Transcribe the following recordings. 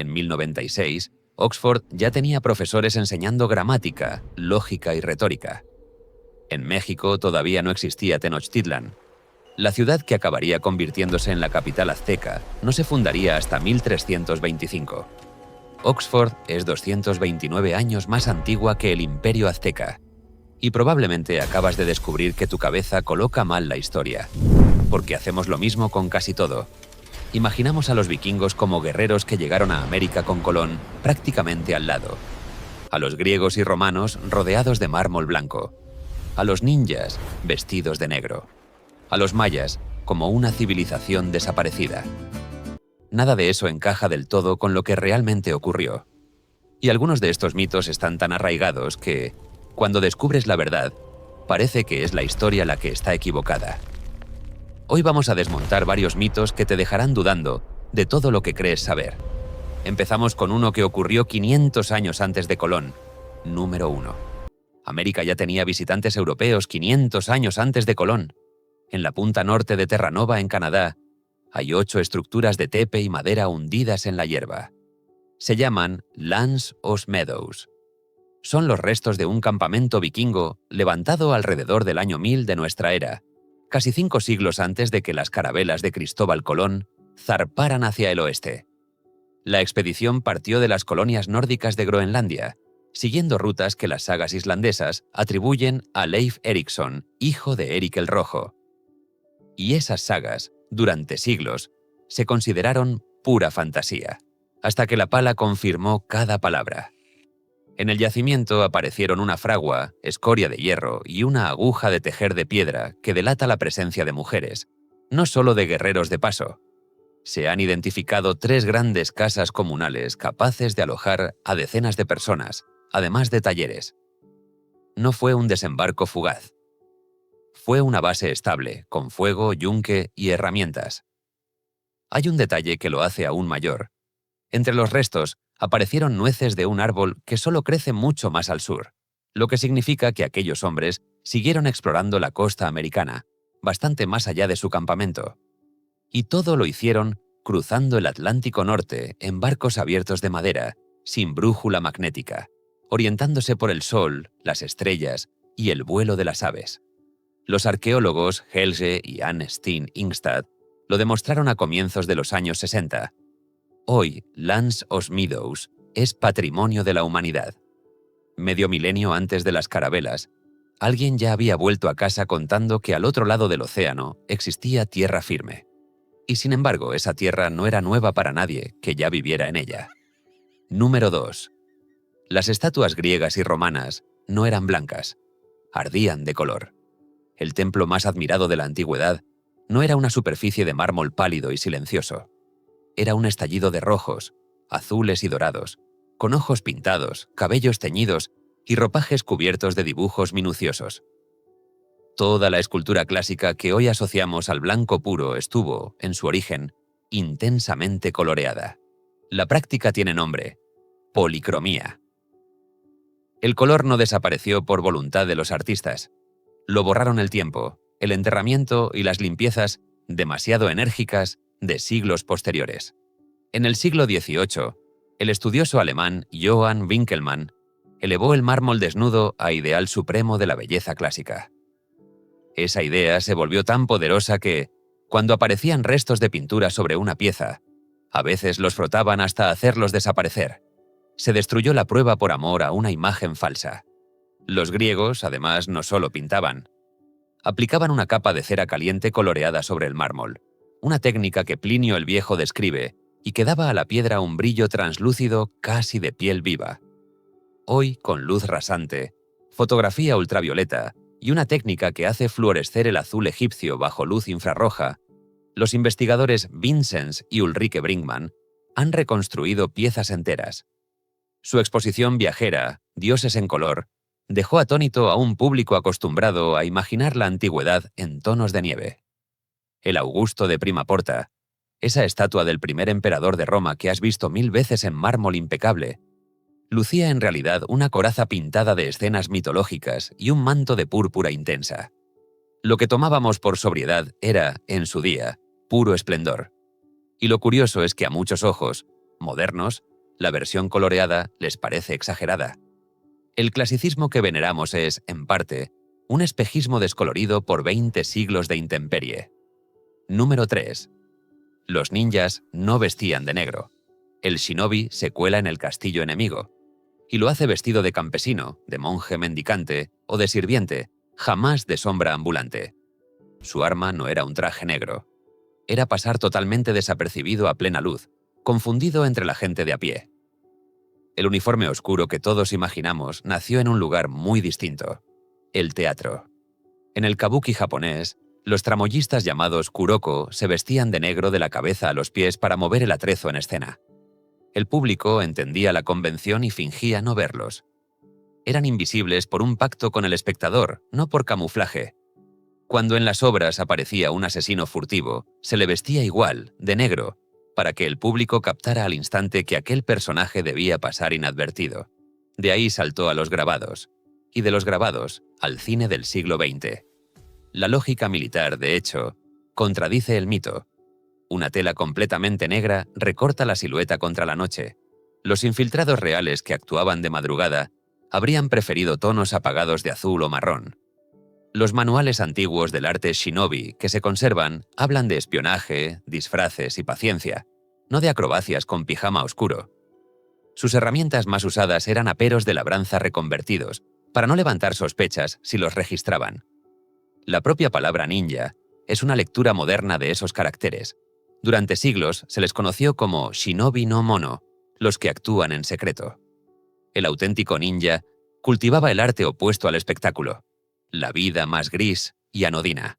En 1096, Oxford ya tenía profesores enseñando gramática, lógica y retórica. En México todavía no existía Tenochtitlan. La ciudad que acabaría convirtiéndose en la capital azteca no se fundaría hasta 1325. Oxford es 229 años más antigua que el Imperio azteca. Y probablemente acabas de descubrir que tu cabeza coloca mal la historia. Porque hacemos lo mismo con casi todo. Imaginamos a los vikingos como guerreros que llegaron a América con Colón prácticamente al lado. A los griegos y romanos rodeados de mármol blanco. A los ninjas vestidos de negro. A los mayas como una civilización desaparecida. Nada de eso encaja del todo con lo que realmente ocurrió. Y algunos de estos mitos están tan arraigados que, cuando descubres la verdad, parece que es la historia la que está equivocada. Hoy vamos a desmontar varios mitos que te dejarán dudando de todo lo que crees saber. Empezamos con uno que ocurrió 500 años antes de Colón. Número 1. América ya tenía visitantes europeos 500 años antes de Colón. En la punta norte de Terranova, en Canadá, hay 8 estructuras de tepe y madera hundidas en la hierba. Se llaman Lands os Meadows. Son los restos de un campamento vikingo levantado alrededor del año 1000 de nuestra era, casi 5 siglos antes de que las carabelas de Cristóbal Colón zarparan hacia el oeste. La expedición partió de las colonias nórdicas de Groenlandia, siguiendo rutas que las sagas islandesas atribuyen a Leif Erikson, hijo de Erik el Rojo. Y esas sagas, durante siglos, se consideraron pura fantasía, hasta que la pala confirmó cada palabra. En el yacimiento aparecieron una fragua, escoria de hierro y una aguja de tejer de piedra que delata la presencia de mujeres, no solo de guerreros de paso. Se han identificado 3 grandes casas comunales capaces de alojar a decenas de personas, además de talleres. No fue un desembarco fugaz. Fue una base estable, con fuego, yunque y herramientas. Hay un detalle que lo hace aún mayor. Entre los restos aparecieron nueces de un árbol que solo crece mucho más al sur, lo que significa que aquellos hombres siguieron explorando la costa americana, bastante más allá de su campamento. Y todo lo hicieron cruzando el Atlántico Norte en barcos abiertos de madera, sin brújula magnética, orientándose por el sol, las estrellas y el vuelo de las aves. Los arqueólogos Helge y Anne Steen Ingstad lo demostraron a comienzos de los años 60. Hoy, Lands os Meadows es patrimonio de la humanidad. Medio milenio antes de las carabelas, alguien ya había vuelto a casa contando que al otro lado del océano existía tierra firme. Y sin embargo, esa tierra no era nueva para nadie que ya viviera en ella. Número 2. Las estatuas griegas y romanas no eran blancas, ardían de color. El templo más admirado de la antigüedad no era una superficie de mármol pálido y silencioso. Era un estallido de rojos, azules y dorados, con ojos pintados, cabellos teñidos y ropajes cubiertos de dibujos minuciosos. Toda la escultura clásica que hoy asociamos al blanco puro estuvo, en su origen, intensamente coloreada. La práctica tiene nombre: policromía. El color no desapareció por voluntad de los artistas. Lo borraron el tiempo, el enterramiento y las limpiezas demasiado enérgicas de siglos posteriores. En el siglo XVIII, el estudioso alemán Johann Winckelmann elevó el mármol desnudo a ideal supremo de la belleza clásica. Esa idea se volvió tan poderosa que, cuando aparecían restos de pintura sobre una pieza, a veces los frotaban hasta hacerlos desaparecer. Se destruyó la prueba por amor a una imagen falsa. Los griegos, además, no solo pintaban. Aplicaban una capa de cera caliente coloreada sobre el mármol, una técnica que Plinio el Viejo describe y que daba a la piedra un brillo translúcido casi de piel viva. Hoy, con luz rasante, fotografía ultravioleta y una técnica que hace fluorescer el azul egipcio bajo luz infrarroja, los investigadores Vincenz y Ulrike Brinkmann han reconstruido piezas enteras. Su exposición viajera, Dioses en color, dejó atónito a un público acostumbrado a imaginar la antigüedad en tonos de nieve. El Augusto de Prima Porta, esa estatua del primer emperador de Roma que has visto 1000 veces en mármol impecable, lucía en realidad una coraza pintada de escenas mitológicas y un manto de púrpura intensa. Lo que tomábamos por sobriedad era, en su día, puro esplendor. Y lo curioso es que a muchos ojos, modernos, La versión coloreada les parece exagerada. El clasicismo que veneramos es, en parte, un espejismo descolorido por 20 siglos de intemperie. Número 3. Los ninjas no vestían de negro. El shinobi se cuela en el castillo enemigo. Y lo hace vestido de campesino, de monje mendicante o de sirviente, jamás de sombra ambulante. Su arma no era un traje negro. Era pasar totalmente desapercibido a plena luz, confundido entre la gente de a pie. El uniforme oscuro que todos imaginamos nació en un lugar muy distinto: el teatro. En el kabuki japonés, los tramoyistas llamados kuroko se vestían de negro de la cabeza a los pies para mover el atrezo en escena. El público entendía la convención y fingía no verlos. Eran invisibles por un pacto con el espectador, no por camuflaje. Cuando en las obras aparecía un asesino furtivo, se le vestía igual, de negro, para que el público captara al instante que aquel personaje debía pasar inadvertido. De ahí saltó a los grabados, y de los grabados al cine del siglo XX. La lógica militar, de hecho, contradice el mito. Una tela completamente negra recorta la silueta contra la noche. Los infiltrados reales que actuaban de madrugada habrían preferido tonos apagados de azul o marrón. Los manuales antiguos del arte shinobi que se conservan hablan de espionaje, disfraces y paciencia, no de acrobacias con pijama oscuro. Sus herramientas más usadas eran aperos de labranza reconvertidos, para no levantar sospechas si los registraban. La propia palabra ninja es una lectura moderna de esos caracteres. Durante siglos se les conoció como shinobi no mono, los que actúan en secreto. El auténtico ninja cultivaba el arte opuesto al espectáculo, la vida más gris y anodina.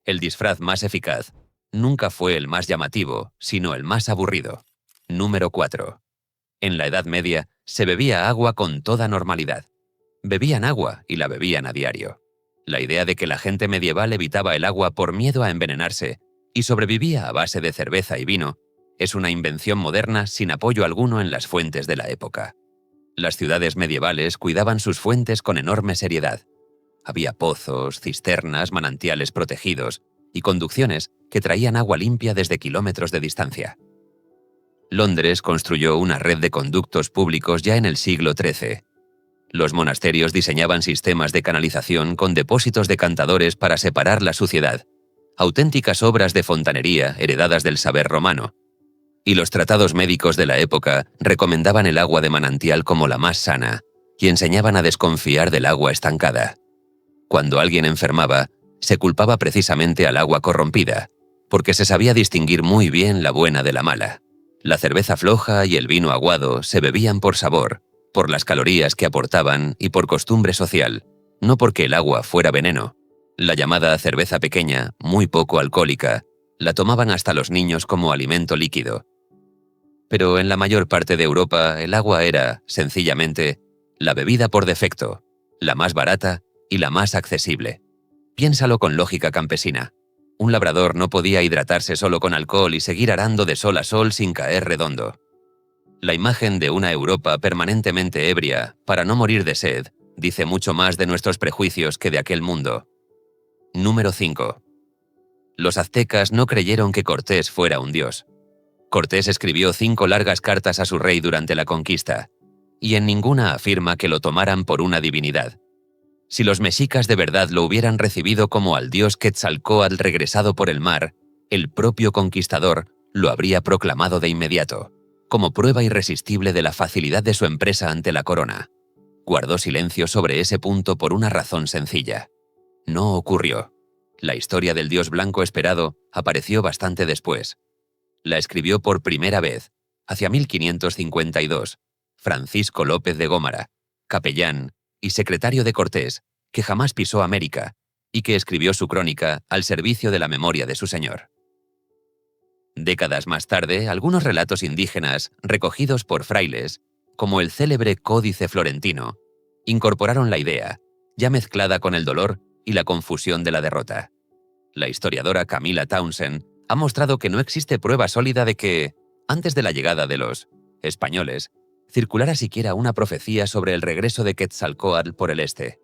El disfraz más eficaz nunca fue el más llamativo, sino el más aburrido. Número 4. En la Edad Media se bebía agua con toda normalidad. Bebían agua y la bebían a diario. La idea de que la gente medieval evitaba el agua por miedo a envenenarse y sobrevivía a base de cerveza y vino es una invención moderna sin apoyo alguno en las fuentes de la época. Las ciudades medievales cuidaban sus fuentes con enorme seriedad. Había pozos, cisternas, manantiales protegidos y conducciones que traían agua limpia desde kilómetros de distancia. Londres construyó una red de conductos públicos ya en el siglo XIII. Los monasterios diseñaban sistemas de canalización con depósitos decantadores para separar la suciedad, auténticas obras de fontanería heredadas del saber romano. Y los tratados médicos de la época recomendaban el agua de manantial como la más sana y enseñaban a desconfiar del agua estancada. Cuando alguien enfermaba, se culpaba precisamente al agua corrompida, porque se sabía distinguir muy bien la buena de la mala. La cerveza floja y el vino aguado se bebían por sabor, por las calorías que aportaban y por costumbre social, no porque el agua fuera veneno. La llamada cerveza pequeña, muy poco alcohólica, la tomaban hasta los niños como alimento líquido. Pero en la mayor parte de Europa el agua era, sencillamente, la bebida por defecto, la más barata y la más accesible. Piénsalo con lógica campesina. Un labrador no podía hidratarse solo con alcohol y seguir arando de sol a sol sin caer redondo. La imagen de una Europa permanentemente ebria, para no morir de sed, dice mucho más de nuestros prejuicios que de aquel mundo. Número 5. Los aztecas no creyeron que Cortés fuera un dios. Cortés escribió 5 largas cartas a su rey durante la conquista, y en ninguna afirma que lo tomaran por una divinidad. Si los mexicas de verdad lo hubieran recibido como al dios Quetzalcóatl regresado por el mar, el propio conquistador lo habría proclamado de inmediato, como prueba irresistible de la facilidad de su empresa ante la corona. Guardó silencio sobre ese punto por una razón sencilla. No ocurrió. La historia del dios blanco esperado apareció bastante después. La escribió por primera vez, hacia 1552, Francisco López de Gómara, capellán y secretario de Cortés, que jamás pisó América, y que escribió su crónica al servicio de la memoria de su señor. Décadas más tarde, algunos relatos indígenas, recogidos por frailes, como el célebre Códice Florentino, incorporaron la idea, ya mezclada con el dolor y la confusión de la derrota. La historiadora Camila Townsend ha mostrado que no existe prueba sólida de que, antes de la llegada de los españoles, circulara siquiera una profecía sobre el regreso de Quetzalcóatl por el este.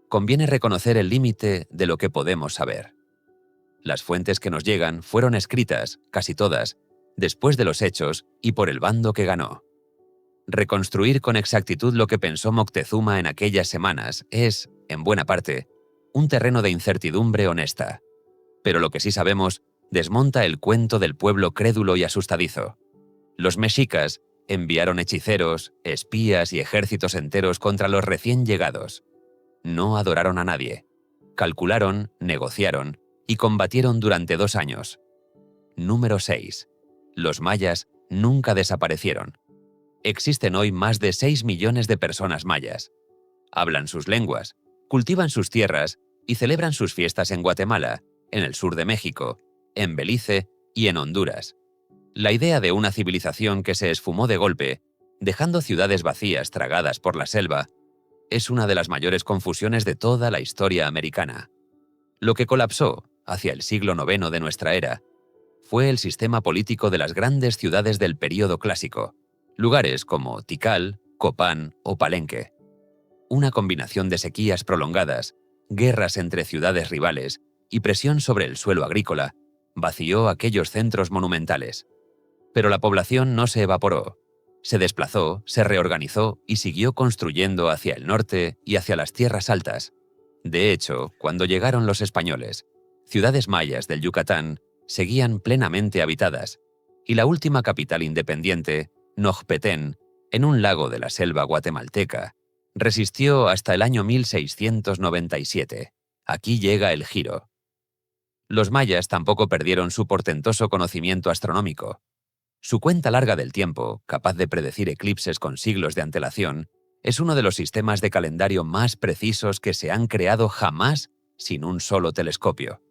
Conviene reconocer el límite de lo que podemos saber. Las fuentes que nos llegan fueron escritas, casi todas, después de los hechos y por el bando que ganó. Reconstruir con exactitud lo que pensó Moctezuma en aquellas semanas es, en buena parte, un terreno de incertidumbre honesta. Pero lo que sí sabemos desmonta el cuento del pueblo crédulo y asustadizo. Los mexicas enviaron hechiceros, espías y ejércitos enteros contra los recién llegados. No adoraron a nadie. Calcularon, negociaron y combatieron durante 2 años. Número 6. Los mayas nunca desaparecieron. Existen hoy más de 6 millones de personas mayas. Hablan sus lenguas, cultivan sus tierras y celebran sus fiestas en Guatemala, en el sur de México, en Belice y en Honduras. La idea de una civilización que se esfumó de golpe, dejando ciudades vacías tragadas por la selva, es una de las mayores confusiones de toda la historia americana. Lo que colapsó, hacia el siglo IX de nuestra era, fue el sistema político de las grandes ciudades del período clásico, lugares como Tikal, Copán o Palenque. Una combinación de sequías prolongadas, guerras entre ciudades rivales y presión sobre el suelo agrícola vació aquellos centros monumentales. Pero la población no se evaporó. Se desplazó, se reorganizó y siguió construyendo hacia el norte y hacia las tierras altas. De hecho, cuando llegaron los españoles, ciudades mayas del Yucatán seguían plenamente habitadas, y la última capital independiente, Nojpetén, en un lago de la selva guatemalteca, resistió hasta el año 1697. Aquí llega el giro. Los mayas tampoco perdieron su portentoso conocimiento astronómico. Su cuenta larga del tiempo, capaz de predecir eclipses con siglos de antelación, es uno de los sistemas de calendario más precisos que se han creado jamás sin un solo telescopio.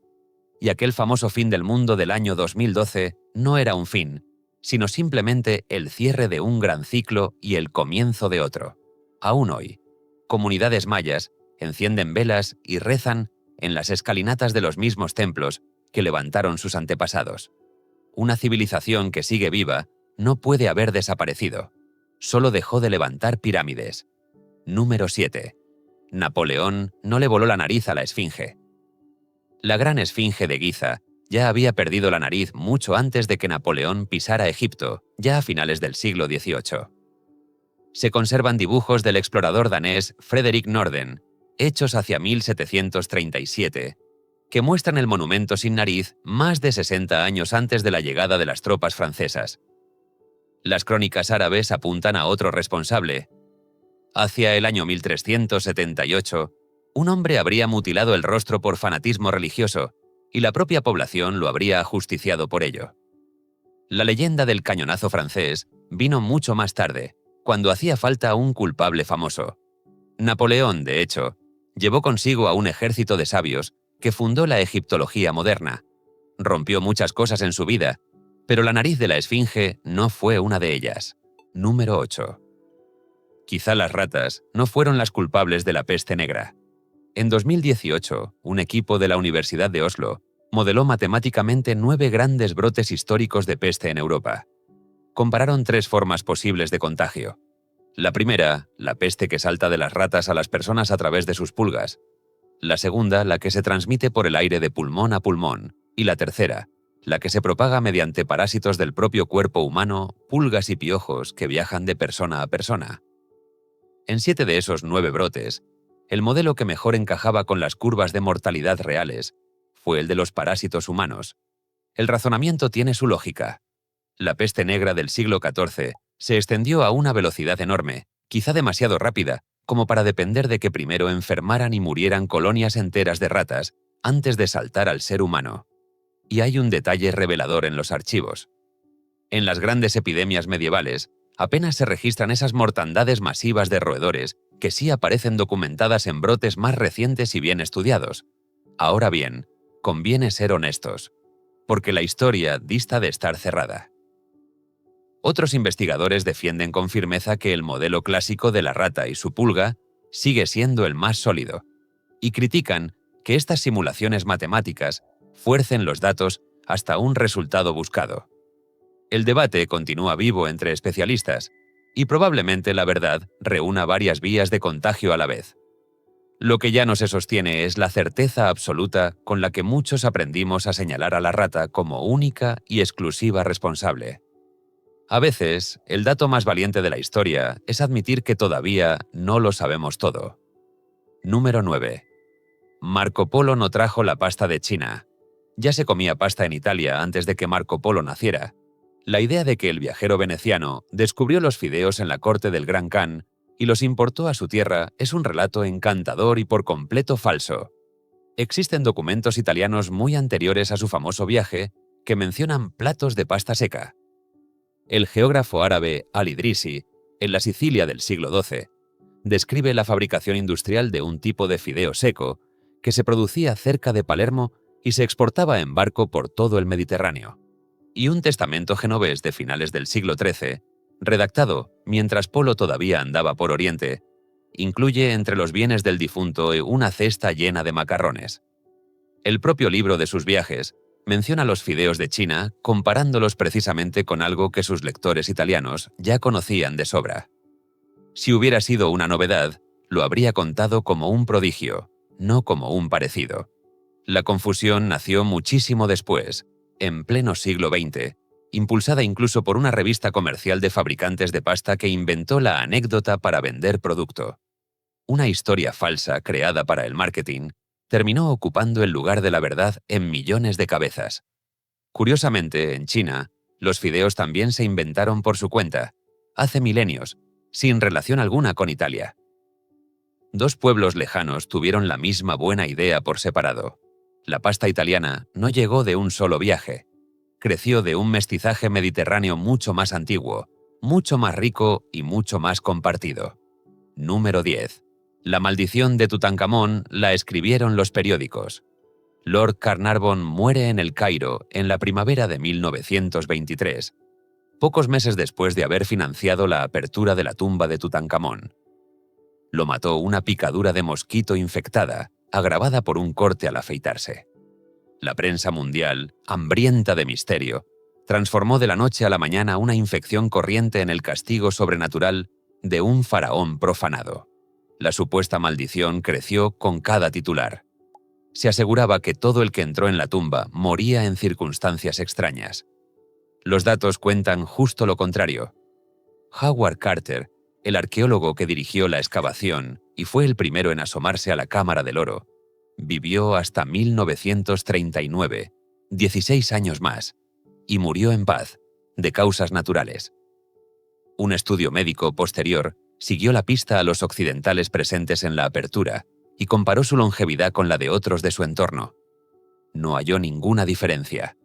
Y aquel famoso fin del mundo del año 2012 no era un fin, sino simplemente el cierre de un gran ciclo y el comienzo de otro. Aún hoy, comunidades mayas encienden velas y rezan en las escalinatas de los mismos templos que levantaron sus antepasados. Una civilización que sigue viva no puede haber desaparecido. Solo dejó de levantar pirámides. Número 7. Napoleón no le voló la nariz a la Esfinge. La gran Esfinge de Giza ya había perdido la nariz mucho antes de que Napoleón pisara Egipto, ya a finales del siglo XVIII. Se conservan dibujos del explorador danés Frederick Norden, hechos hacia 1737, que muestran el monumento sin nariz más de 60 años antes de la llegada de las tropas francesas. Las crónicas árabes apuntan a otro responsable. Hacia el año 1378, un hombre habría mutilado el rostro por fanatismo religioso, y la propia población lo habría ajusticiado por ello. La leyenda del cañonazo francés vino mucho más tarde, cuando hacía falta un culpable famoso. Napoleón, de hecho, llevó consigo a un ejército de sabios que fundó la egiptología moderna. Rompió muchas cosas en su vida, pero la nariz de la Esfinge no fue una de ellas. Número 8. Quizá las ratas no fueron las culpables de la peste negra. En 2018, un equipo de la Universidad de Oslo modeló matemáticamente 9 grandes brotes históricos de peste en Europa. Compararon 3 formas posibles de contagio. La primera, la peste que salta de las ratas a las personas a través de sus pulgas. La segunda, la que se transmite por el aire de pulmón a pulmón. Y la tercera, la que se propaga mediante parásitos del propio cuerpo humano, pulgas y piojos que viajan de persona a persona. En 7 de esos 9 brotes, el modelo que mejor encajaba con las curvas de mortalidad reales fue el de los parásitos humanos. El razonamiento tiene su lógica. La peste negra del siglo XIV se extendió a una velocidad enorme, quizá demasiado rápida, como para depender de que primero enfermaran y murieran colonias enteras de ratas antes de saltar al ser humano. Y hay un detalle revelador en los archivos. En las grandes epidemias medievales, apenas se registran esas mortandades masivas de roedores que sí aparecen documentadas en brotes más recientes y bien estudiados. Ahora bien, conviene ser honestos, porque la historia dista de estar cerrada. Otros investigadores defienden con firmeza que el modelo clásico de la rata y su pulga sigue siendo el más sólido, y critican que estas simulaciones matemáticas fuercen los datos hasta un resultado buscado. El debate continúa vivo entre especialistas, y probablemente la verdad reúna varias vías de contagio a la vez. Lo que ya no se sostiene es la certeza absoluta con la que muchos aprendimos a señalar a la rata como única y exclusiva responsable. A veces, el dato más valiente de la historia es admitir que todavía no lo sabemos todo. Número 9. Marco Polo no trajo la pasta de China. Ya se comía pasta en Italia antes de que Marco Polo naciera. La idea de que el viajero veneciano descubrió los fideos en la corte del Gran Khan y los importó a su tierra es un relato encantador y por completo falso. Existen documentos italianos muy anteriores a su famoso viaje que mencionan platos de pasta seca. El geógrafo árabe Al-Idrisi, en la Sicilia del siglo XII, describe la fabricación industrial de un tipo de fideo seco que se producía cerca de Palermo y se exportaba en barco por todo el Mediterráneo. Y un testamento genovés de finales del siglo XIII, redactado mientras Polo todavía andaba por Oriente, incluye entre los bienes del difunto una cesta llena de macarrones. El propio libro de sus viajes menciona los fideos de China comparándolos precisamente con algo que sus lectores italianos ya conocían de sobra. Si hubiera sido una novedad, lo habría contado como un prodigio, no como un parecido. La confusión nació muchísimo después, en pleno siglo XX, impulsada incluso por una revista comercial de fabricantes de pasta que inventó la anécdota para vender producto. Una historia falsa creada para el marketing terminó ocupando el lugar de la verdad en millones de cabezas. Curiosamente, en China, los fideos también se inventaron por su cuenta, hace milenios, sin relación alguna con Italia. Dos pueblos lejanos tuvieron la misma buena idea por separado. La pasta italiana no llegó de un solo viaje. Creció de un mestizaje mediterráneo mucho más antiguo, mucho más rico y mucho más compartido. Número 10. La maldición de Tutankamón la escribieron los periódicos. Lord Carnarvon muere en El Cairo en la primavera de 1923, pocos meses después de haber financiado la apertura de la tumba de Tutankamón. Lo mató una picadura de mosquito infectada, agravada por un corte al afeitarse. La prensa mundial, hambrienta de misterio, transformó de la noche a la mañana una infección corriente en el castigo sobrenatural de un faraón profanado. La supuesta maldición creció con cada titular. Se aseguraba que todo el que entró en la tumba moría en circunstancias extrañas. Los datos cuentan justo lo contrario. Howard Carter, el arqueólogo que dirigió la excavación y fue el primero en asomarse a la Cámara del Oro, vivió hasta 1939, 16 años más, y murió en paz, de causas naturales. Un estudio médico posterior siguió la pista a los occidentales presentes en la apertura y comparó su longevidad con la de otros de su entorno. No halló ninguna diferencia.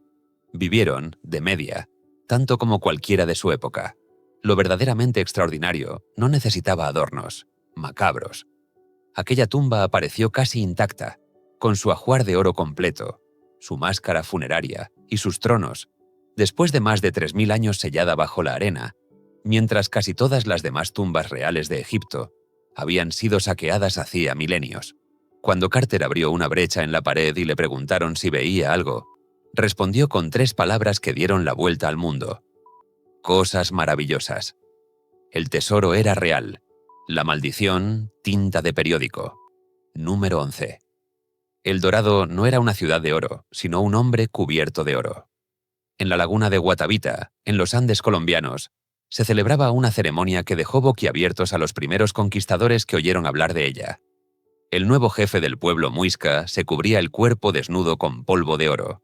Vivieron, de media, tanto como cualquiera de su época. Lo verdaderamente extraordinario no necesitaba adornos, macabros. Aquella tumba apareció casi intacta, con su ajuar de oro completo, su máscara funeraria y sus tronos, después de más de 3000 años sellada bajo la arena, mientras casi todas las demás tumbas reales de Egipto habían sido saqueadas hacía milenios. Cuando Carter abrió una brecha en la pared y le preguntaron si veía algo, respondió con 3 palabras que dieron la vuelta al mundo. Cosas maravillosas. El tesoro era real. La maldición, tinta de periódico. Número 11. El Dorado no era una ciudad de oro, sino un hombre cubierto de oro. En la laguna de Guatavita, en los Andes colombianos, se celebraba una ceremonia que dejó boquiabiertos a los primeros conquistadores que oyeron hablar de ella. El nuevo jefe del pueblo muisca se cubría el cuerpo desnudo con polvo de oro.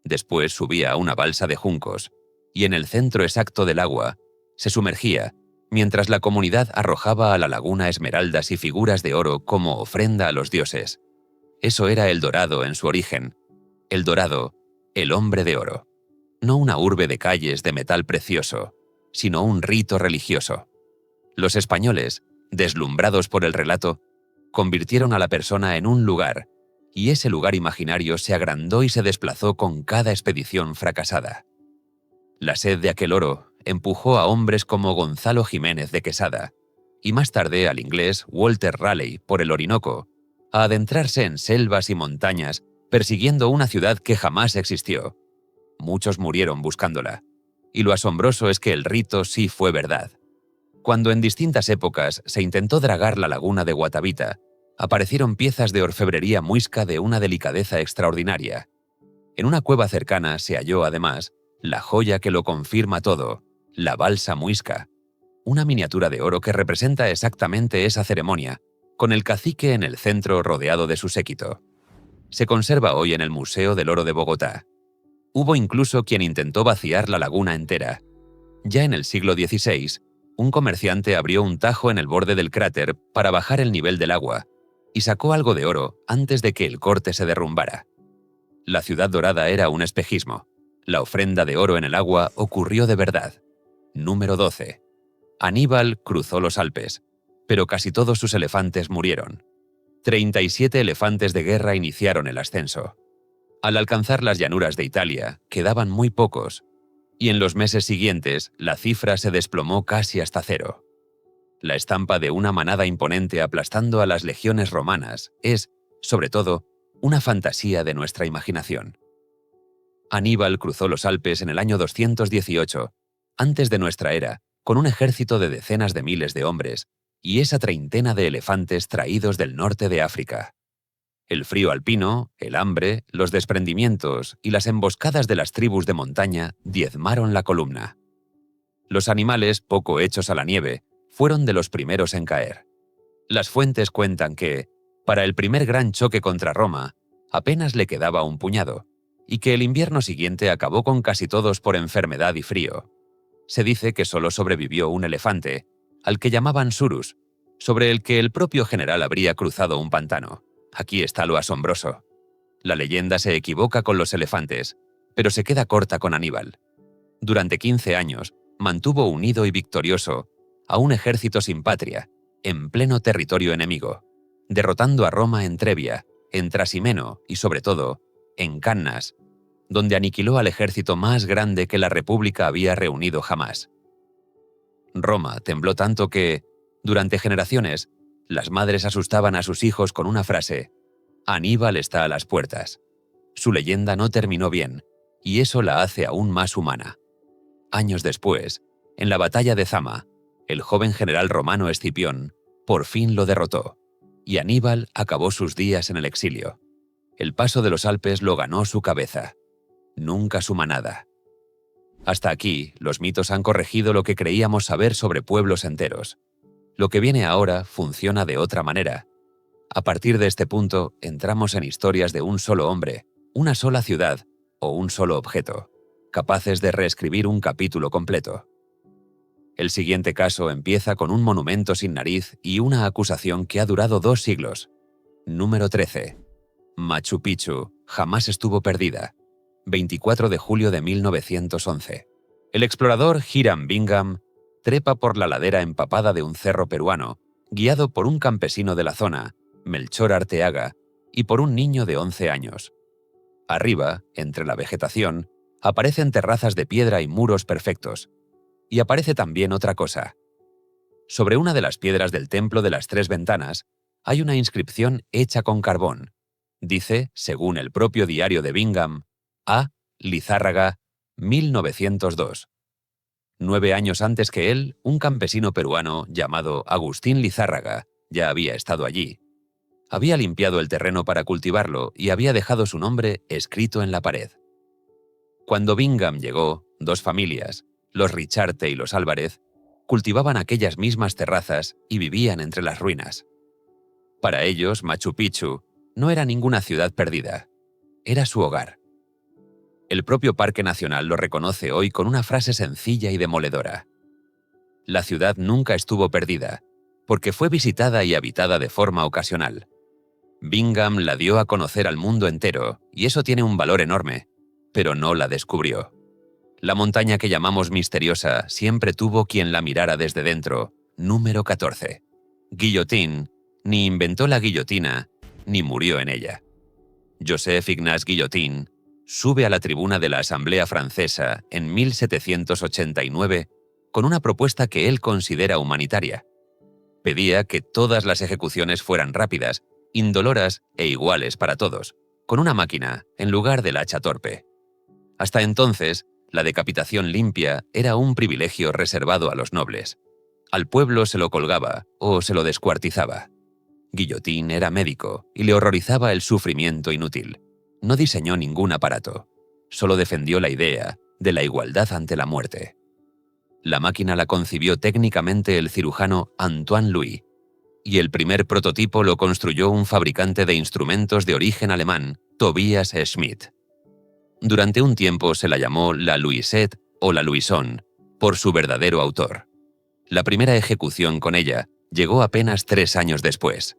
Después subía a una balsa de juncos, y en el centro exacto del agua se sumergía, mientras la comunidad arrojaba a la laguna esmeraldas y figuras de oro como ofrenda a los dioses. Eso era El Dorado en su origen. El Dorado, el hombre de oro. No una urbe de calles de metal precioso, sino un rito religioso. Los españoles, deslumbrados por el relato, convirtieron a la persona en un lugar, y ese lugar imaginario se agrandó y se desplazó con cada expedición fracasada. La sed de aquel oro empujó a hombres como Gonzalo Jiménez de Quesada, y más tarde al inglés Walter Raleigh por el Orinoco, a adentrarse en selvas y montañas persiguiendo una ciudad que jamás existió. Muchos murieron buscándola, y lo asombroso es que el rito sí fue verdad. Cuando en distintas épocas se intentó dragar la laguna de Guatavita, aparecieron piezas de orfebrería muisca de una delicadeza extraordinaria. En una cueva cercana se halló, además, la joya que lo confirma todo, la balsa muisca, una miniatura de oro que representa exactamente esa ceremonia, con el cacique en el centro rodeado de su séquito. Se conserva hoy en el Museo del Oro de Bogotá. Hubo incluso quien intentó vaciar la laguna entera. Ya en el siglo XVI, un comerciante abrió un tajo en el borde del cráter para bajar el nivel del agua y sacó algo de oro antes de que el corte se derrumbara. La ciudad dorada era un espejismo. La ofrenda de oro en el agua ocurrió de verdad. Número 12. Aníbal cruzó los Alpes, pero casi todos sus elefantes murieron. 37 elefantes de guerra iniciaron el ascenso. Al alcanzar las llanuras de Italia, quedaban muy pocos, y en los meses siguientes la cifra se desplomó casi hasta cero. La estampa de una manada imponente aplastando a las legiones romanas es, sobre todo, una fantasía de nuestra imaginación. Aníbal cruzó los Alpes en el año 218, antes de nuestra era, con un ejército de decenas de miles de hombres y esa treintena de elefantes traídos del norte de África. El frío alpino, el hambre, los desprendimientos y las emboscadas de las tribus de montaña diezmaron la columna. Los animales, poco hechos a la nieve, fueron de los primeros en caer. Las fuentes cuentan que, para el primer gran choque contra Roma, apenas le quedaba un puñado, y que el invierno siguiente acabó con casi todos por enfermedad y frío. Se dice que solo sobrevivió un elefante, al que llamaban Surus, sobre el que el propio general habría cruzado un pantano. Aquí está lo asombroso. La leyenda se equivoca con los elefantes, pero se queda corta con Aníbal. Durante 15 años, mantuvo unido y victorioso a un ejército sin patria, en pleno territorio enemigo, derrotando a Roma en Trebia, en Trasimeno y, sobre todo, en Cannas, donde aniquiló al ejército más grande que la República había reunido jamás. Roma tembló tanto que, durante generaciones, las madres asustaban a sus hijos con una frase: «Aníbal está a las puertas». Su leyenda no terminó bien, y eso la hace aún más humana. Años después, en la batalla de Zama, el joven general romano Escipión por fin lo derrotó, y Aníbal acabó sus días en el exilio. El paso de los Alpes lo ganó su cabeza, nunca su manada. Hasta aquí, los mitos han corregido lo que creíamos saber sobre pueblos enteros. Lo que viene ahora funciona de otra manera. A partir de este punto, entramos en historias de un solo hombre, una sola ciudad o un solo objeto, capaces de reescribir un capítulo completo. El siguiente caso empieza con un monumento sin nariz y una acusación que ha durado 2 siglos. Número 13. Machu Picchu jamás estuvo perdida. 24 de julio de 1911. El explorador Hiram Bingham trepa por la ladera empapada de un cerro peruano, guiado por un campesino de la zona, Melchor Arteaga, y por un niño de 11 años. Arriba, entre la vegetación, aparecen terrazas de piedra y muros perfectos. Y aparece también otra cosa. Sobre una de las piedras del Templo de las 3 Ventanas hay una inscripción hecha con carbón. Dice, según el propio diario de Bingham, A. Lizárraga, 1902. 9 años antes que él, un campesino peruano llamado Agustín Lizárraga ya había estado allí. Había limpiado el terreno para cultivarlo y había dejado su nombre escrito en la pared. Cuando Bingham llegó, 2 familias, los Richarte y los Álvarez, cultivaban aquellas mismas terrazas y vivían entre las ruinas. Para ellos, Machu Picchu no era ninguna ciudad perdida, era su hogar. El propio Parque Nacional lo reconoce hoy con una frase sencilla y demoledora. La ciudad nunca estuvo perdida, porque fue visitada y habitada de forma ocasional. Bingham la dio a conocer al mundo entero, y eso tiene un valor enorme, pero no la descubrió. La montaña que llamamos misteriosa siempre tuvo quien la mirara desde dentro. Número 14. Guillotin ni inventó la guillotina, ni murió en ella. Joseph Ignace Guillotin sube a la tribuna de la Asamblea Francesa en 1789 con una propuesta que él considera humanitaria. Pedía que todas las ejecuciones fueran rápidas, indoloras e iguales para todos, con una máquina en lugar del hacha torpe. Hasta entonces, la decapitación limpia era un privilegio reservado a los nobles. Al pueblo se lo colgaba o se lo descuartizaba. Guillotin era médico y le horrorizaba el sufrimiento inútil. No diseñó ningún aparato, solo defendió la idea de la igualdad ante la muerte. La máquina la concibió técnicamente el cirujano Antoine Louis, y el primer prototipo lo construyó un fabricante de instrumentos de origen alemán, Tobias Schmidt. Durante un tiempo se la llamó la Louisette o la Louison, por su verdadero autor. La primera ejecución con ella llegó apenas 3 años después.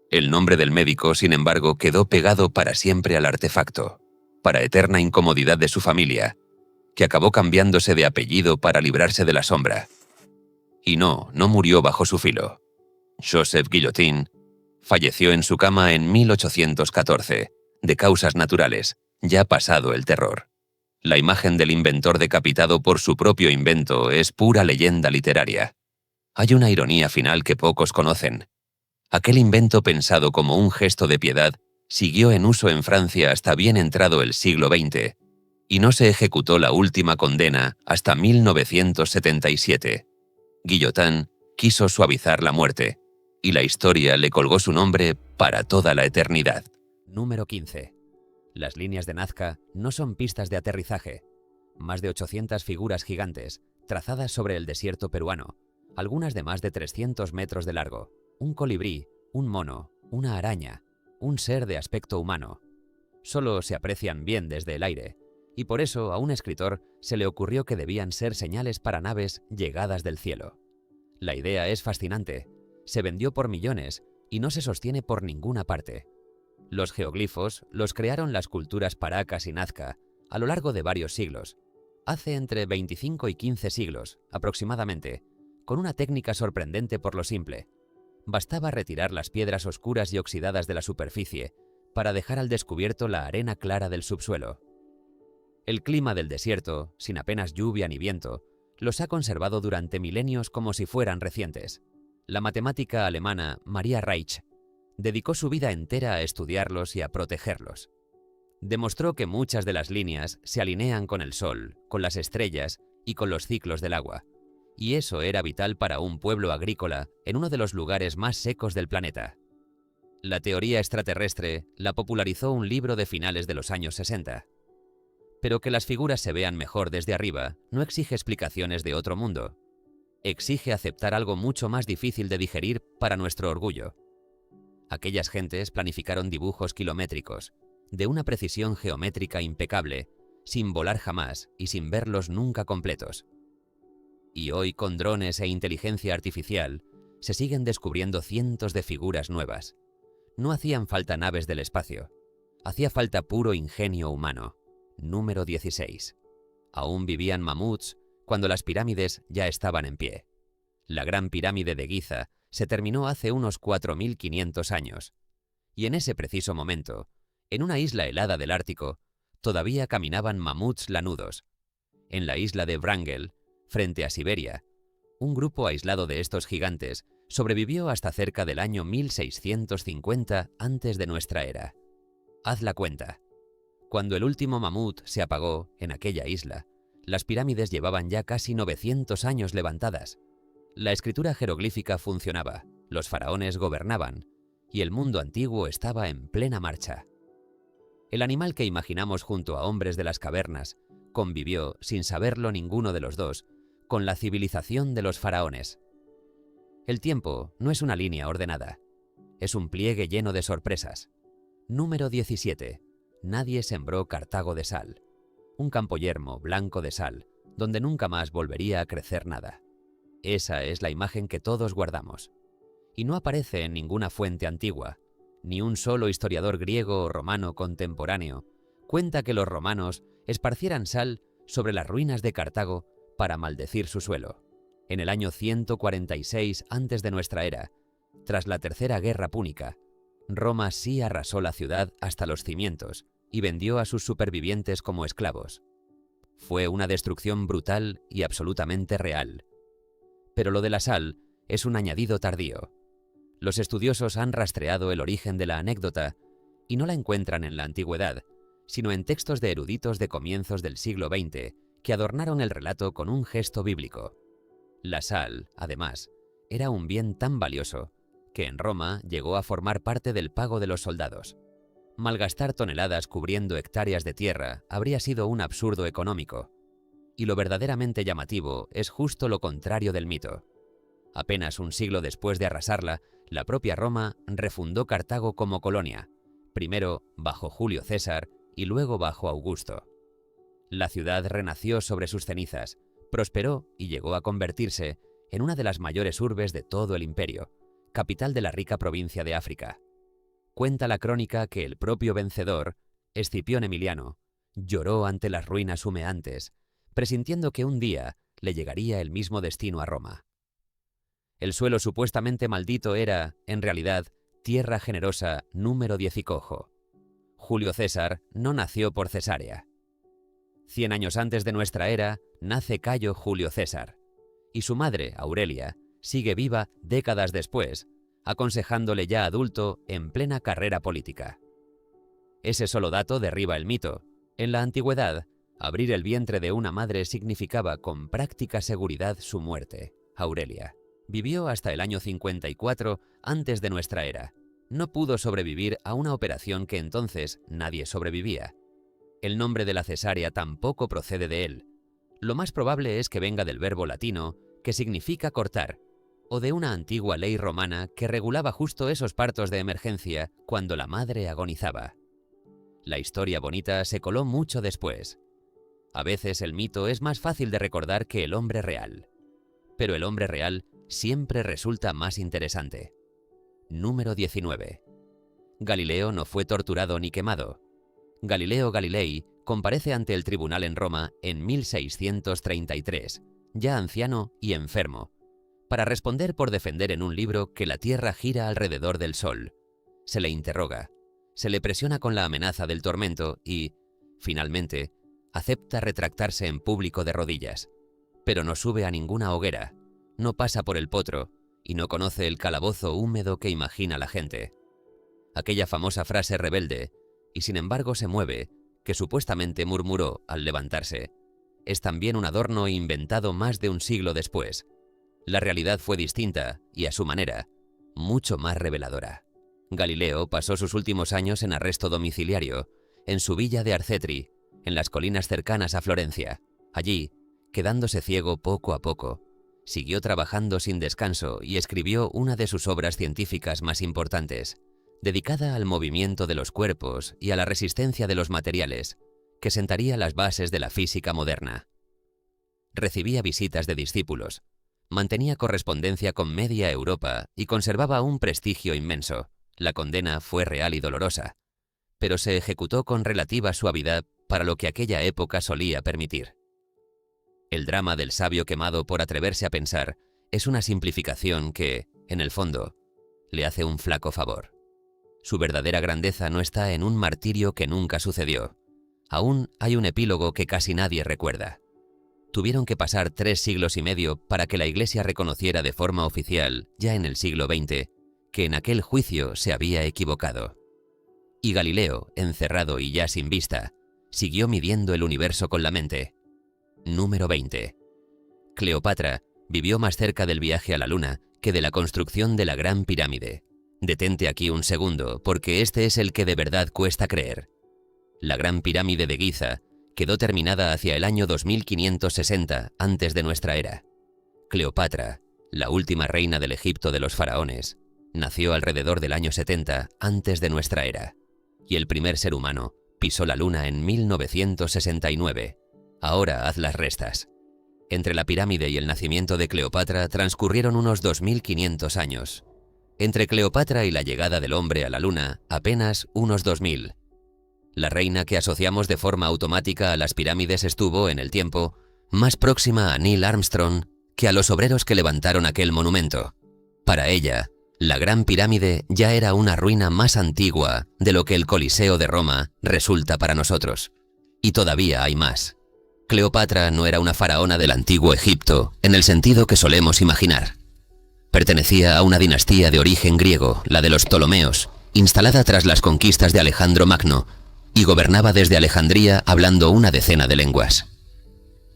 El nombre del médico, sin embargo, quedó pegado para siempre al artefacto, para eterna incomodidad de su familia, que acabó cambiándose de apellido para librarse de la sombra. Y no murió bajo su filo. Joseph Guillotin falleció en su cama en 1814, de causas naturales, ya pasado el terror. La imagen del inventor decapitado por su propio invento es pura leyenda literaria. Hay una ironía final que pocos conocen. Aquel invento pensado como un gesto de piedad siguió en uso en Francia hasta bien entrado el siglo XX, y no se ejecutó la última condena hasta 1977. Guillotin quiso suavizar la muerte, y la historia le colgó su nombre para toda la eternidad. Número 15. Las líneas de Nazca no son pistas de aterrizaje. Más de 800 figuras gigantes, trazadas sobre el desierto peruano, algunas de más de 300 metros de largo. Un colibrí, un mono, una araña, un ser de aspecto humano. Solo se aprecian bien desde el aire, y por eso a un escritor se le ocurrió que debían ser señales para naves llegadas del cielo. La idea es fascinante, se vendió por millones y no se sostiene por ninguna parte. Los geoglifos los crearon las culturas Paracas y Nazca a lo largo de varios siglos, hace entre 25 y 15 siglos aproximadamente, con una técnica sorprendente por lo simple. Bastaba retirar las piedras oscuras y oxidadas de la superficie para dejar al descubierto la arena clara del subsuelo. El clima del desierto, sin apenas lluvia ni viento, los ha conservado durante milenios como si fueran recientes. La matemática alemana Maria Reich dedicó su vida entera a estudiarlos y a protegerlos. Demostró que muchas de las líneas se alinean con el Sol, con las estrellas y con los ciclos del agua, y eso era vital para un pueblo agrícola en uno de los lugares más secos del planeta. La teoría extraterrestre la popularizó un libro de finales de los años 60. Pero que las figuras se vean mejor desde arriba no exige explicaciones de otro mundo. Exige aceptar algo mucho más difícil de digerir para nuestro orgullo. Aquellas gentes planificaron dibujos kilométricos, de una precisión geométrica impecable, sin volar jamás y sin verlos nunca completos. Y hoy, con drones e inteligencia artificial, se siguen descubriendo cientos de figuras nuevas. No hacían falta naves del espacio, hacía falta puro ingenio humano. Número 16. Aún vivían mamuts cuando las pirámides ya estaban en pie. La Gran Pirámide de Giza se terminó hace unos 4.500 años. Y en ese preciso momento, en una isla helada del Ártico, todavía caminaban mamuts lanudos. En la isla de Wrangel, frente a Siberia, un grupo aislado de estos gigantes sobrevivió hasta cerca del año 1650 antes de nuestra era. Haz la cuenta. Cuando el último mamut se apagó en aquella isla, las pirámides llevaban ya casi 900 años levantadas. La escritura jeroglífica funcionaba, los faraones gobernaban, y el mundo antiguo estaba en plena marcha. El animal que imaginamos junto a hombres de las cavernas convivió, sin saberlo ninguno de los dos, con la civilización de los faraones. El tiempo no es una línea ordenada, es un pliegue lleno de sorpresas. Número 17. Nadie sembró Cartago de sal, un campo yermo blanco de sal, donde nunca más volvería a crecer nada. Esa es la imagen que todos guardamos. Y no aparece en ninguna fuente antigua, ni un solo historiador griego o romano contemporáneo cuenta que los romanos esparcieran sal sobre las ruinas de Cartago para maldecir su suelo. En el año 146 antes de nuestra era, tras la Tercera Guerra Púnica, Roma sí arrasó la ciudad hasta los cimientos y vendió a sus supervivientes como esclavos. Fue una destrucción brutal y absolutamente real. Pero lo de la sal es un añadido tardío. Los estudiosos han rastreado el origen de la anécdota y no la encuentran en la antigüedad, sino en textos de eruditos de comienzos del siglo XX que adornaron el relato con un gesto bíblico. La sal, además, era un bien tan valioso que en Roma llegó a formar parte del pago de los soldados. Malgastar toneladas cubriendo hectáreas de tierra habría sido un absurdo económico. Y lo verdaderamente llamativo es justo lo contrario del mito. Apenas un siglo después de arrasarla, la propia Roma refundó Cartago como colonia, primero bajo Julio César y luego bajo Augusto. La ciudad renació sobre sus cenizas, prosperó y llegó a convertirse en una de las mayores urbes de todo el imperio, capital de la rica provincia de África. Cuenta la crónica que el propio vencedor, Escipión Emiliano, lloró ante las ruinas humeantes, presintiendo que un día le llegaría el mismo destino a Roma. El suelo supuestamente maldito era, en realidad, tierra generosa número 10 y cojo. Julio César no nació por cesárea. 100 años antes de nuestra era, nace Cayo Julio César, y su madre, Aurelia, sigue viva décadas después, aconsejándole ya adulto en plena carrera política. Ese solo dato derriba el mito. En la antigüedad, abrir el vientre de una madre significaba con práctica seguridad su muerte. Aurelia vivió hasta el año 54 antes de nuestra era. No pudo sobrevivir a una operación que entonces nadie sobrevivía. El nombre de la cesárea tampoco procede de él. Lo más probable es que venga del verbo latino, que significa cortar, o de una antigua ley romana que regulaba justo esos partos de emergencia cuando la madre agonizaba. La historia bonita se coló mucho después. A veces el mito es más fácil de recordar que el hombre real. Pero el hombre real siempre resulta más interesante. Número 19. Galileo no fue torturado ni quemado. Galileo Galilei comparece ante el tribunal en Roma en 1633, ya anciano y enfermo, para responder por defender en un libro que la Tierra gira alrededor del Sol. Se le interroga, se le presiona con la amenaza del tormento y, finalmente, acepta retractarse en público de rodillas. Pero no sube a ninguna hoguera, no pasa por el potro y no conoce el calabozo húmedo que imagina la gente. Aquella famosa frase rebelde, y sin embargo se mueve, que supuestamente murmuró al levantarse, es también un adorno inventado más de un siglo después. La realidad fue distinta y, a su manera, mucho más reveladora. Galileo pasó sus últimos años en arresto domiciliario, en su villa de Arcetri, en las colinas cercanas a Florencia. Allí, quedándose ciego poco a poco, siguió trabajando sin descanso y escribió una de sus obras científicas más importantes, dedicada al movimiento de los cuerpos y a la resistencia de los materiales, que sentaría las bases de la física moderna. Recibía visitas de discípulos, mantenía correspondencia con media Europa y conservaba un prestigio inmenso. La condena fue real y dolorosa, pero se ejecutó con relativa suavidad para lo que aquella época solía permitir. El drama del sabio quemado por atreverse a pensar es una simplificación que, en el fondo, le hace un flaco favor. Su verdadera grandeza no está en un martirio que nunca sucedió. Aún hay un epílogo que casi nadie recuerda. Tuvieron que pasar 3 siglos y medio para que la Iglesia reconociera de forma oficial, ya en el siglo XX, que en aquel juicio se había equivocado. Y Galileo, encerrado y ya sin vista, siguió midiendo el universo con la mente. Número 20. Cleopatra vivió más cerca del viaje a la Luna que de la construcción de la Gran Pirámide. Detente aquí un segundo, porque este es el que de verdad cuesta creer. La Gran Pirámide de Giza quedó terminada hacia el año 2560 antes de nuestra era. Cleopatra, la última reina del Egipto de los faraones, nació alrededor del año 70 antes de nuestra era, y el primer ser humano pisó la Luna en 1969. Ahora haz las restas. Entre la pirámide y el nacimiento de Cleopatra transcurrieron unos 2500 años. Entre Cleopatra y la llegada del hombre a la Luna, apenas unos 2000. La reina que asociamos de forma automática a las pirámides estuvo, en el tiempo, más próxima a Neil Armstrong que a los obreros que levantaron aquel monumento. Para ella, la Gran Pirámide ya era una ruina más antigua de lo que el Coliseo de Roma resulta para nosotros. Y todavía hay más. Cleopatra no era una faraona del antiguo Egipto, en el sentido que solemos imaginar. Pertenecía a una dinastía de origen griego, la de los Ptolomeos, instalada tras las conquistas de Alejandro Magno, y gobernaba desde Alejandría hablando una decena de lenguas.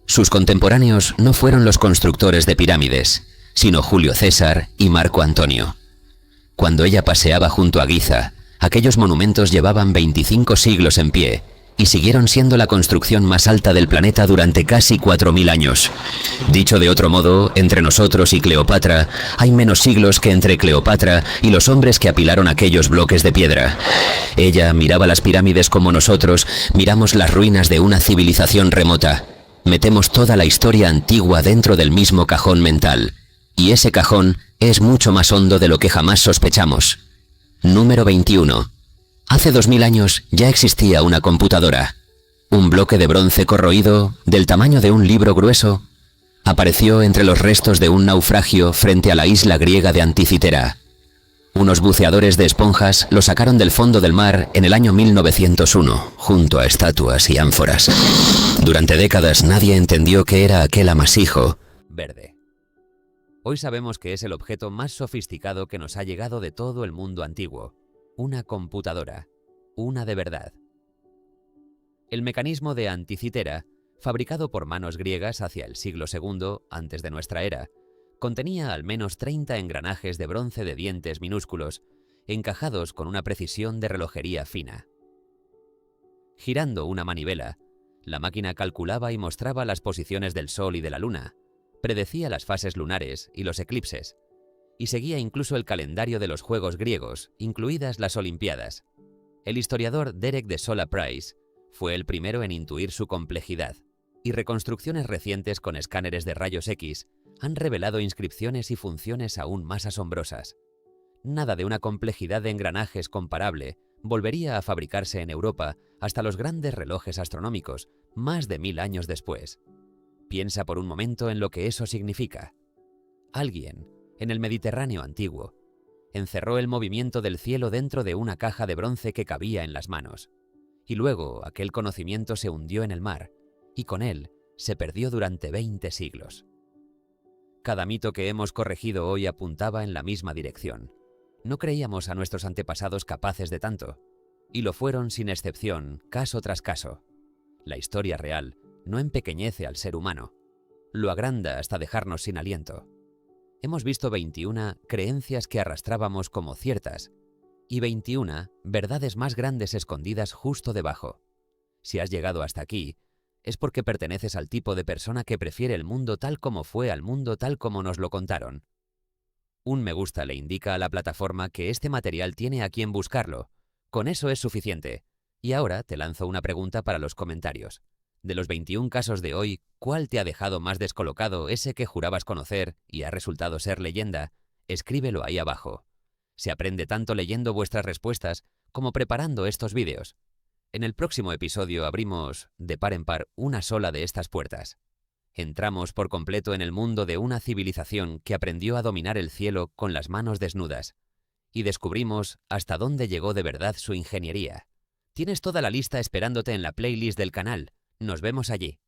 Sus contemporáneos no fueron los constructores de pirámides, sino Julio César y Marco Antonio. Cuando ella paseaba junto a Giza, aquellos monumentos llevaban 25 siglos en pie, y siguieron siendo la construcción más alta del planeta durante casi 4000 años. Dicho de otro modo, entre nosotros y Cleopatra hay menos siglos que entre Cleopatra y los hombres que apilaron aquellos bloques de piedra. Ella miraba las pirámides como nosotros miramos las ruinas de una civilización remota. Metemos toda la historia antigua dentro del mismo cajón mental. Y ese cajón es mucho más hondo de lo que jamás sospechamos. Número 21. Hace 2000 años ya existía una computadora. Un bloque de bronce corroído, del tamaño de un libro grueso, apareció entre los restos de un naufragio frente a la isla griega de Anticitera. Unos buceadores de esponjas lo sacaron del fondo del mar en el año 1901, junto a estatuas y ánforas. Durante décadas nadie entendió qué era aquel amasijo verde. Hoy sabemos que es el objeto más sofisticado que nos ha llegado de todo el mundo antiguo. Una computadora, una de verdad. El mecanismo de Anticitera, fabricado por manos griegas hacia el siglo II antes de nuestra era, contenía al menos 30 engranajes de bronce de dientes minúsculos, encajados con una precisión de relojería fina. Girando una manivela, la máquina calculaba y mostraba las posiciones del Sol y de la Luna, predecía las fases lunares y los eclipses, y seguía incluso el calendario de los Juegos griegos, incluidas las Olimpiadas. El historiador Derek de Sola Price fue el primero en intuir su complejidad, y reconstrucciones recientes con escáneres de rayos X han revelado inscripciones y funciones aún más asombrosas. Nada de una complejidad de engranajes comparable volvería a fabricarse en Europa hasta los grandes relojes astronómicos, más de 1000 años después. Piensa por un momento en lo que eso significa. Alguien, en el Mediterráneo antiguo, encerró el movimiento del cielo dentro de una caja de bronce que cabía en las manos. Y luego aquel conocimiento se hundió en el mar, y con él se perdió durante 20 siglos. Cada mito que hemos corregido hoy apuntaba en la misma dirección. No creíamos a nuestros antepasados capaces de tanto, y lo fueron sin excepción, caso tras caso. La historia real no empequeñece al ser humano, lo agranda hasta dejarnos sin aliento. Hemos visto 21 creencias que arrastrábamos como ciertas, y 21 verdades más grandes escondidas justo debajo. Si has llegado hasta aquí, es porque perteneces al tipo de persona que prefiere el mundo tal como fue al mundo tal como nos lo contaron. Un me gusta le indica a la plataforma que este material tiene a quien buscarlo. Con eso es suficiente. Y ahora te lanzo una pregunta para los comentarios. De los 21 casos de hoy, ¿cuál te ha dejado más descolocado, ese que jurabas conocer y ha resultado ser leyenda? Escríbelo ahí abajo. Se aprende tanto leyendo vuestras respuestas como preparando estos vídeos. En el próximo episodio abrimos, de par en par, una sola de estas puertas. Entramos por completo en el mundo de una civilización que aprendió a dominar el cielo con las manos desnudas. Y descubrimos hasta dónde llegó de verdad su ingeniería. Tienes toda la lista esperándote en la playlist del canal. Nos vemos allí.